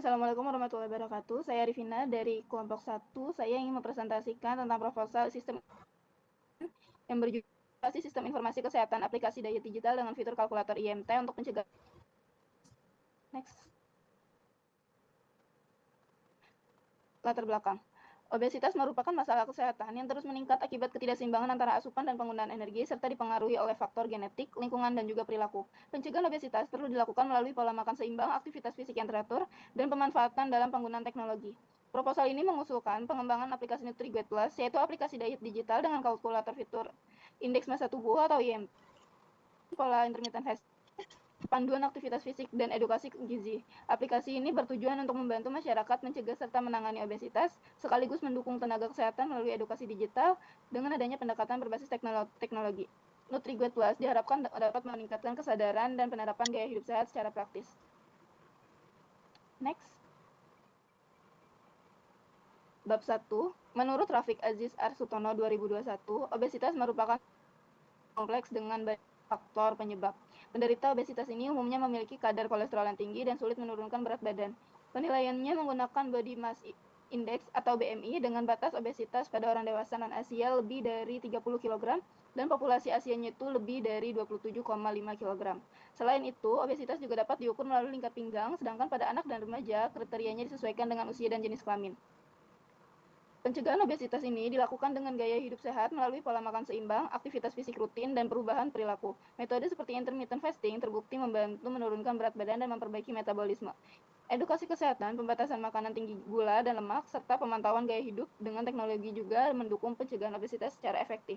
Assalamualaikum warahmatullahi wabarakatuh. Saya Arifina dari kelompok 1. Saya ingin mempresentasikan tentang proposal sistem yang berjudul Sistem Informasi Kesehatan Aplikasi Diet Digital dengan fitur kalkulator IMT untuk mencegah. Next. Latar belakang. Obesitas merupakan masalah kesehatan yang terus meningkat akibat ketidakseimbangan antara asupan dan penggunaan energi serta dipengaruhi oleh faktor genetik, lingkungan, dan juga perilaku. Pencegahan obesitas perlu dilakukan melalui pola makan seimbang, aktivitas fisik yang teratur, dan pemanfaatan dalam penggunaan teknologi. Proposal ini mengusulkan pengembangan aplikasi NutriGuide Plus, yaitu aplikasi diet digital dengan kalkulator fitur indeks massa tubuh atau IMT, pola intermittent fasting, panduan aktivitas fisik, dan edukasi gizi. Aplikasi ini bertujuan untuk membantu masyarakat mencegah serta menangani obesitas, sekaligus mendukung tenaga kesehatan melalui edukasi digital dengan adanya pendekatan berbasis teknologi. NutriGuide Plus diharapkan dapat meningkatkan kesadaran dan penerapan gaya hidup sehat secara praktis. Next. Bab 1. Menurut Rafiq Aziz Arsutono 2021, obesitas merupakan kompleks dengan banyak faktor penyebab. Penderita obesitas ini umumnya memiliki kadar kolesterol yang tinggi dan sulit menurunkan berat badan. Penilaiannya menggunakan Body Mass Index atau BMI dengan batas obesitas pada orang dewasa non-Asia lebih dari 30 kg dan populasi Asianya itu lebih dari 27,5 kg. Selain itu, obesitas juga dapat diukur melalui lingkar pinggang, sedangkan pada anak dan remaja kriterianya disesuaikan dengan usia dan jenis kelamin. Pencegahan obesitas ini dilakukan dengan gaya hidup sehat melalui pola makan seimbang, aktivitas fisik rutin, dan perubahan perilaku. Metode seperti intermittent fasting terbukti membantu menurunkan berat badan dan memperbaiki metabolisme. Edukasi kesehatan, pembatasan makanan tinggi gula dan lemak, serta pemantauan gaya hidup dengan teknologi juga mendukung pencegahan obesitas secara efektif.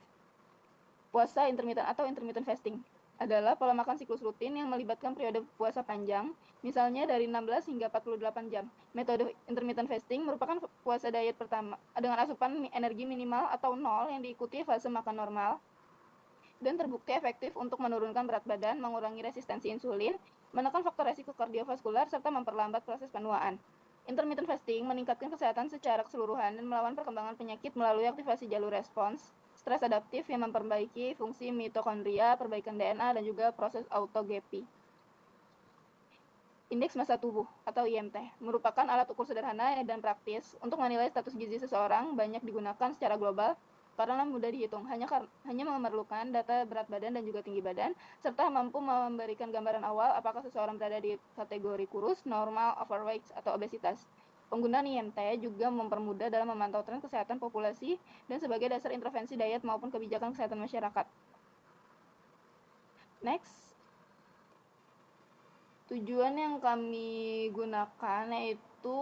Puasa intermittent atau intermittent fasting adalah pola makan siklus rutin yang melibatkan periode puasa panjang, misalnya dari 16 hingga 48 jam. Metode intermittent fasting merupakan puasa diet pertama dengan asupan energi minimal atau nol yang diikuti fase makan normal dan terbukti efektif untuk menurunkan berat badan, mengurangi resistensi insulin, menekan faktor resiko kardiovaskular, serta memperlambat proses penuaan. Intermittent fasting meningkatkan kesehatan secara keseluruhan dan melawan perkembangan penyakit melalui aktivasi jalur respons, stres adaptif yang memperbaiki fungsi mitokondria, perbaikan DNA, dan juga proses autogepy. Indeks massa tubuh atau IMT merupakan alat ukur sederhana dan praktis untuk menilai status gizi seseorang, banyak digunakan secara global karena mudah dihitung, hanya memerlukan data berat badan dan juga tinggi badan, serta mampu memberikan gambaran awal apakah seseorang berada di kategori kurus, normal, overweight, atau obesitas. Penggunaan IMT juga mempermudah dalam memantau tren kesehatan populasi dan sebagai dasar intervensi diet maupun kebijakan kesehatan masyarakat. Next. Tujuan yang kami gunakan yaitu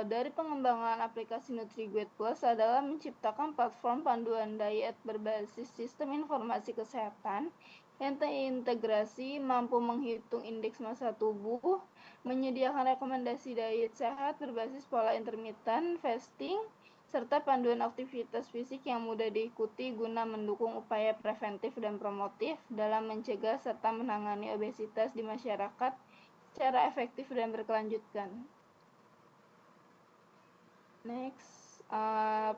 dari pengembangan aplikasi NutriGuide Plus adalah menciptakan platform panduan diet berbasis sistem informasi kesehatan yang terintegrasi, mampu menghitung indeks massa tubuh, menyediakan rekomendasi diet sehat berbasis pola intermittent fasting, serta panduan aktivitas fisik yang mudah diikuti guna mendukung upaya preventif dan promotif dalam mencegah serta menangani obesitas di masyarakat secara efektif dan berkelanjutan. Next,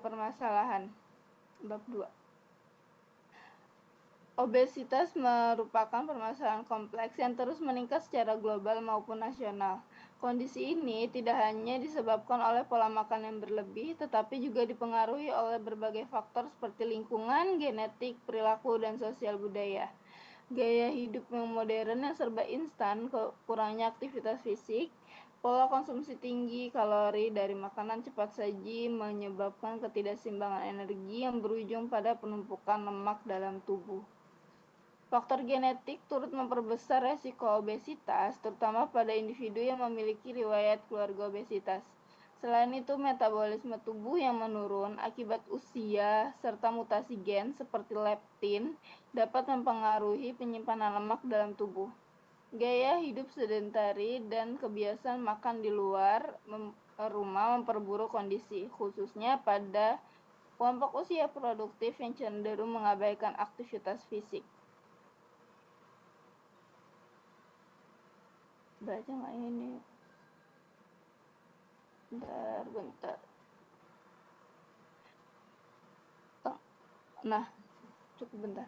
permasalahan bab 2. Obesitas merupakan permasalahan kompleks yang terus meningkat secara global maupun nasional. Kondisi ini tidak hanya disebabkan oleh pola makan yang berlebih, tetapi juga dipengaruhi oleh berbagai faktor seperti lingkungan, genetik, perilaku, dan sosial budaya. Gaya hidup yang modern yang serba instan, kurangnya aktivitas fisik, pola konsumsi tinggi kalori dari makanan cepat saji menyebabkan ketidakseimbangan energi yang berujung pada penumpukan lemak dalam tubuh. Faktor genetik turut memperbesar resiko obesitas, terutama pada individu yang memiliki riwayat keluarga obesitas. Selain itu, metabolisme tubuh yang menurun akibat usia serta mutasi gen seperti leptin dapat mempengaruhi penyimpanan lemak dalam tubuh. Gaya hidup sedentari dan kebiasaan makan di luar rumah memperburuk kondisi, khususnya pada kelompok usia produktif yang cenderung mengabaikan aktivitas fisik. Baca nggak ini? Bentar. Nah, cukup bentar.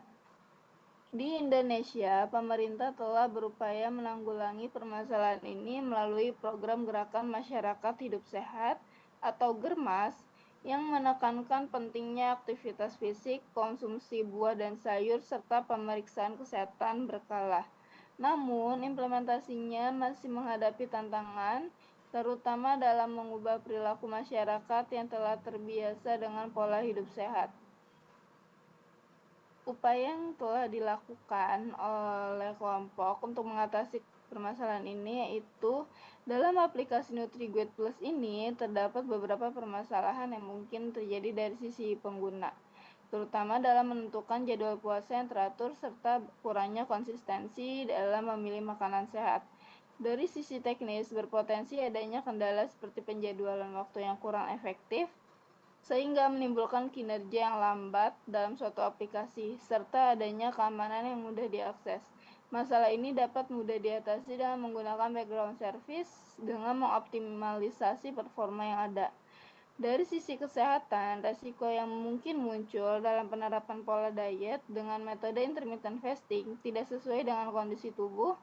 Di Indonesia, pemerintah telah berupaya menanggulangi permasalahan ini melalui program Gerakan Masyarakat Hidup Sehat atau GERMAS yang menekankan pentingnya aktivitas fisik, konsumsi buah dan sayur, serta pemeriksaan kesehatan berkala. Namun, implementasinya masih menghadapi tantangan, terutama dalam mengubah perilaku masyarakat yang telah terbiasa dengan pola hidup sehat. Upaya yang telah dilakukan oleh kelompok untuk mengatasi permasalahan ini yaitu dalam aplikasi NutriGuide Plus ini terdapat beberapa permasalahan yang mungkin terjadi dari sisi pengguna, terutama dalam menentukan jadwal puasa yang teratur serta kurangnya konsistensi dalam memilih makanan sehat. Dari sisi teknis, berpotensi adanya kendala seperti penjadwalan waktu yang kurang efektif, sehingga menimbulkan kinerja yang lambat dalam suatu aplikasi, serta adanya keamanan yang mudah diakses. Masalah ini dapat mudah diatasi dengan menggunakan background service dengan mengoptimalisasi performa yang ada. Dari sisi kesehatan, resiko yang mungkin muncul dalam penerapan pola diet dengan metode intermittent fasting tidak sesuai dengan kondisi tubuh,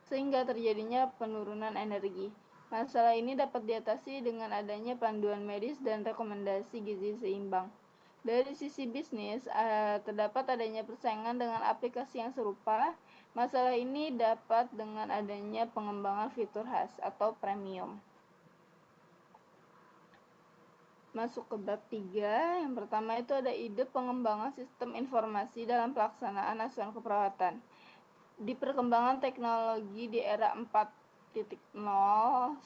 sehingga terjadinya penurunan energi. Masalah ini dapat diatasi dengan adanya panduan medis dan rekomendasi gizi seimbang. Dari sisi bisnis, terdapat adanya persaingan dengan aplikasi yang serupa. Masalah ini dapat dengan adanya pengembangan fitur khas atau premium. Masuk ke bab 3, yang pertama itu ada ide pengembangan sistem informasi dalam pelaksanaan asuhan keperawatan. Di perkembangan teknologi di era 4.0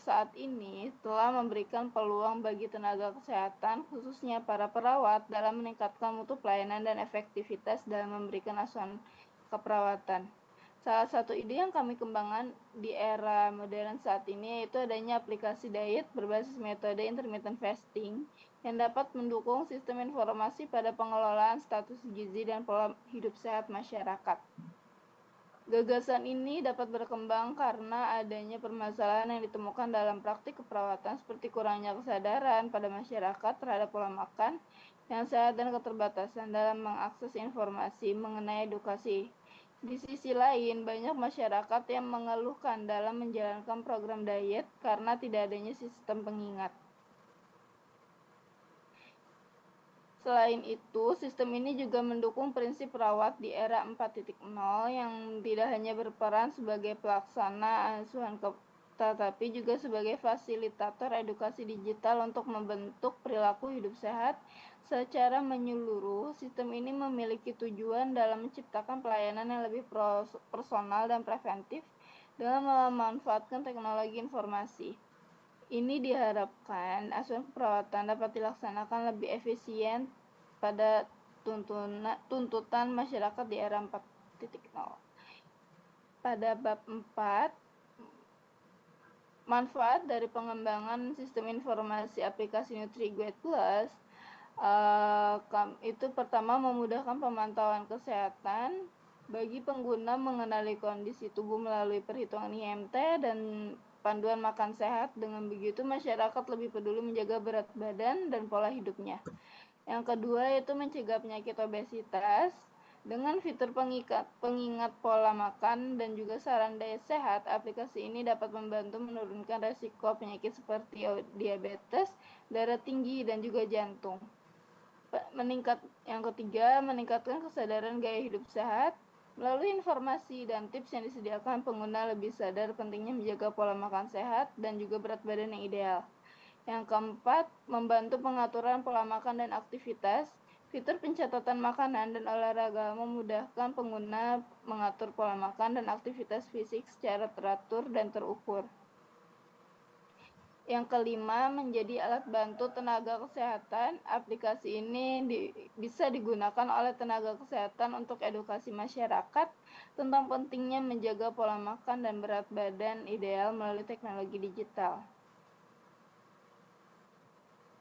saat ini telah memberikan peluang bagi tenaga kesehatan, khususnya para perawat, dalam meningkatkan mutu pelayanan dan efektivitas dalam memberikan asuhan keperawatan. Salah satu ide yang kami kembangkan di era modern saat ini yaitu adanya aplikasi diet berbasis metode intermittent fasting yang dapat mendukung sistem informasi pada pengelolaan status gizi dan pola hidup sehat masyarakat. Gagasan ini dapat berkembang karena adanya permasalahan yang ditemukan dalam praktik keperawatan seperti kurangnya kesadaran pada masyarakat terhadap pola makan yang sehat dan keterbatasan dalam mengakses informasi mengenai edukasi. Di sisi lain, banyak masyarakat yang mengeluhkan dalam menjalankan program diet karena tidak adanya sistem pengingat. Selain itu, sistem ini juga mendukung prinsip perawat di era 4.0 yang tidak hanya berperan sebagai pelaksana asuhan tetapi juga sebagai fasilitator edukasi digital untuk membentuk perilaku hidup sehat secara menyeluruh. Sistem ini memiliki tujuan dalam menciptakan pelayanan yang lebih personal dan preventif dengan memanfaatkan teknologi informasi. Ini diharapkan asuhan keperawatan dapat dilaksanakan lebih efisien pada tuntutan masyarakat di era 4.0. Pada bab 4, manfaat dari pengembangan sistem informasi aplikasi NutriGuide Plus itu pertama memudahkan pemantauan kesehatan bagi pengguna mengenali kondisi tubuh melalui perhitungan IMT dan panduan makan sehat. Dengan begitu masyarakat lebih peduli menjaga berat badan dan pola hidupnya. Yang kedua yaitu mencegah penyakit obesitas. Dengan fitur pengingat pola makan dan juga saran diet sehat, aplikasi ini dapat membantu menurunkan resiko penyakit seperti diabetes, darah tinggi, dan juga jantung. Yang ketiga, meningkatkan kesadaran gaya hidup sehat. Melalui informasi dan tips yang disediakan, pengguna lebih sadar pentingnya menjaga pola makan sehat dan juga berat badan yang ideal. Yang keempat, membantu pengaturan pola makan dan aktivitas. Fitur pencatatan makanan dan olahraga memudahkan pengguna mengatur pola makan dan aktivitas fisik secara teratur dan terukur. Yang kelima, menjadi alat bantu tenaga kesehatan. Aplikasi ini bisa digunakan oleh tenaga kesehatan untuk edukasi masyarakat tentang pentingnya menjaga pola makan dan berat badan ideal melalui teknologi digital.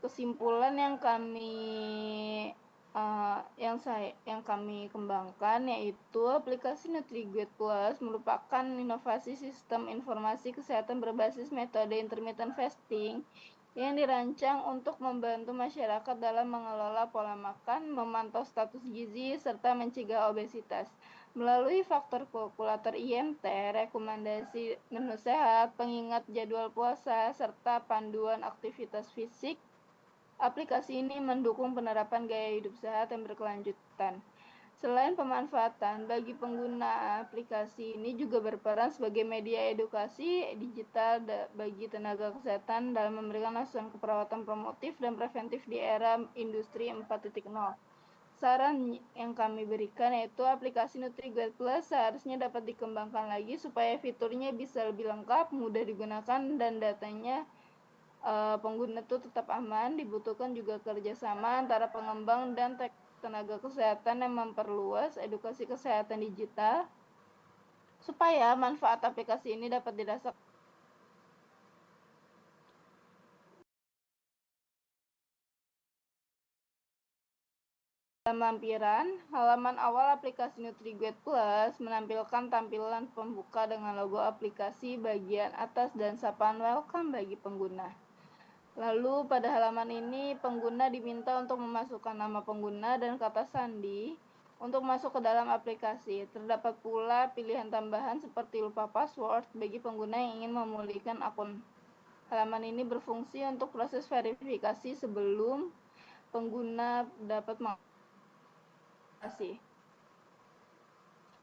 Kesimpulan yang kami kembangkan yaitu aplikasi NutriGuide Plus merupakan inovasi sistem informasi kesehatan berbasis metode intermittent fasting yang dirancang untuk membantu masyarakat dalam mengelola pola makan, memantau status gizi, serta mencegah obesitas. Melalui faktor kalkulator IMT, rekomendasi menu sehat, pengingat jadwal puasa, serta panduan aktivitas fisik, aplikasi ini mendukung penerapan gaya hidup sehat yang berkelanjutan. Selain pemanfaatan bagi pengguna, aplikasi ini juga berperan sebagai media edukasi digital bagi tenaga kesehatan dalam memberikan asuhan keperawatan promotif dan preventif di era industri 4.0. Saran yang kami berikan yaitu aplikasi NutriGuide Plus seharusnya dapat dikembangkan lagi supaya fiturnya bisa lebih lengkap, mudah digunakan, dan datanya pengguna itu tetap aman. Dibutuhkan juga kerjasama antara pengembang dan tenaga kesehatan yang memperluas edukasi kesehatan digital supaya manfaat aplikasi ini dapat dirasakan. Dalam lampiran, halaman awal aplikasi NutriGuide Plus menampilkan tampilan pembuka dengan logo aplikasi bagian atas dan sapaan welcome bagi pengguna. Lalu pada halaman ini pengguna diminta untuk memasukkan nama pengguna dan kata sandi untuk masuk ke dalam aplikasi. Terdapat pula pilihan tambahan seperti lupa password bagi pengguna yang ingin memulihkan akun. Halaman ini berfungsi untuk proses verifikasi sebelum pengguna dapat mengakses.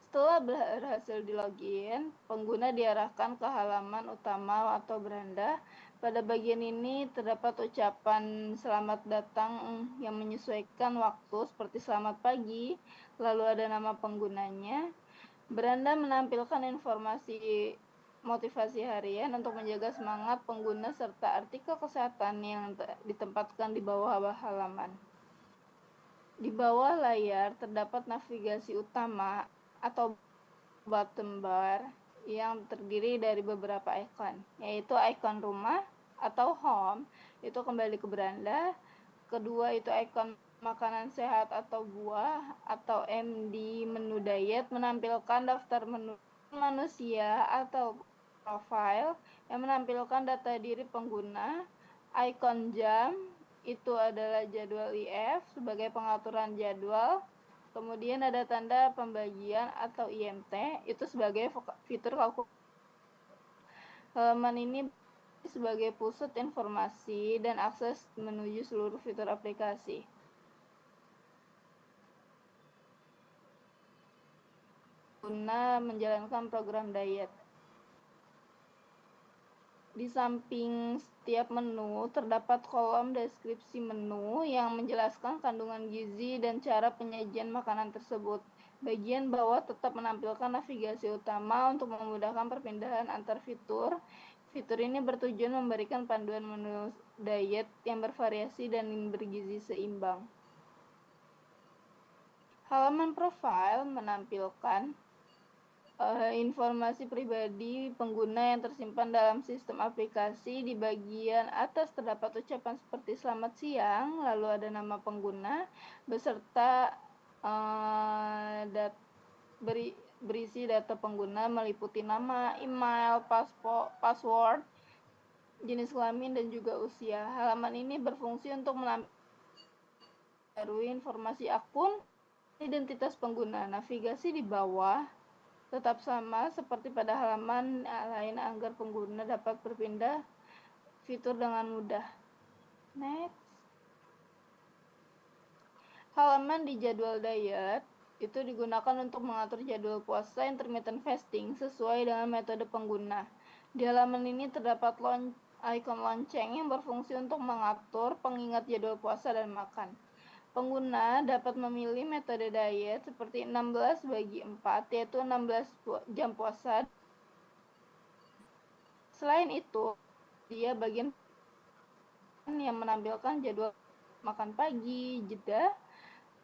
Setelah berhasil di login, pengguna diarahkan ke halaman utama atau beranda. Pada bagian ini terdapat ucapan selamat datang yang menyesuaikan waktu seperti selamat pagi, lalu ada nama penggunanya. Beranda menampilkan informasi motivasi harian untuk menjaga semangat pengguna serta artikel kesehatan yang ditempatkan di bawah halaman. Di bawah layar terdapat navigasi utama atau bottom bar yang terdiri dari beberapa ikon, yaitu ikon rumah atau home, itu kembali ke beranda. Kedua itu ikon makanan sehat atau buah atau MD menu diet menampilkan daftar menu manusia atau profile yang menampilkan data diri pengguna. Ikon jam itu adalah jadwal IF sebagai pengaturan jadwal. Kemudian ada tanda pembagian atau IMT itu sebagai fitur kalkulator. Halaman ini sebagai pusat informasi dan akses menuju seluruh fitur aplikasi. Guna menjalankan program diet. Di samping setiap menu terdapat kolom deskripsi menu yang menjelaskan kandungan gizi dan cara penyajian makanan tersebut. Bagian bawah tetap menampilkan navigasi utama untuk memudahkan perpindahan antar fitur. Fitur ini bertujuan memberikan panduan menu diet yang bervariasi dan bergizi seimbang. Halaman profile menampilkan informasi pribadi pengguna yang tersimpan dalam sistem aplikasi. Di bagian atas terdapat ucapan seperti selamat siang, lalu ada nama pengguna beserta berisi data pengguna meliputi nama, email, password, jenis kelamin, dan juga usia. Halaman ini berfungsi untuk menampilkan informasi akun, identitas pengguna. Navigasi di bawah tetap sama seperti pada halaman lain agar pengguna dapat berpindah fitur dengan mudah. Next. Halaman di jadwal diet itu digunakan untuk mengatur jadwal puasa intermittent fasting sesuai dengan metode pengguna. Di halaman ini terdapat ikon lonceng yang berfungsi untuk mengatur pengingat jadwal puasa dan makan. Pengguna dapat memilih metode diet seperti 16/4, yaitu 16 jam puasa. Selain itu, dia bagian yang menampilkan jadwal makan pagi, jeda,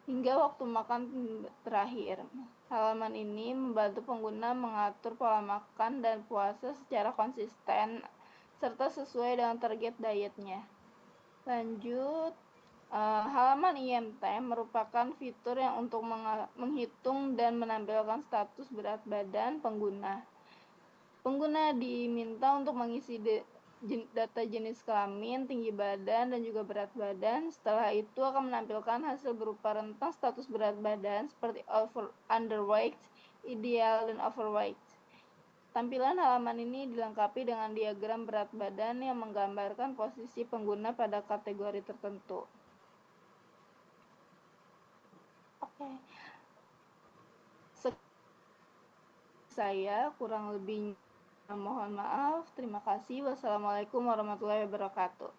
hingga waktu makan terakhir. Halaman ini membantu pengguna mengatur pola makan dan puasa secara konsisten serta sesuai dengan target dietnya. Lanjut, halaman IMT merupakan fitur yang untuk menghitung dan menampilkan status berat badan pengguna. Pengguna diminta untuk mengisi data jenis kelamin, tinggi badan, dan juga berat badan. Setelah itu akan menampilkan hasil berupa rentang status berat badan seperti underweight, ideal, dan overweight. Tampilan halaman ini dilengkapi dengan diagram berat badan yang menggambarkan posisi pengguna pada kategori tertentu. Oke. Saya kurang lebih mohon maaf. Terima kasih. Wassalamualaikum warahmatullahi wabarakatuh.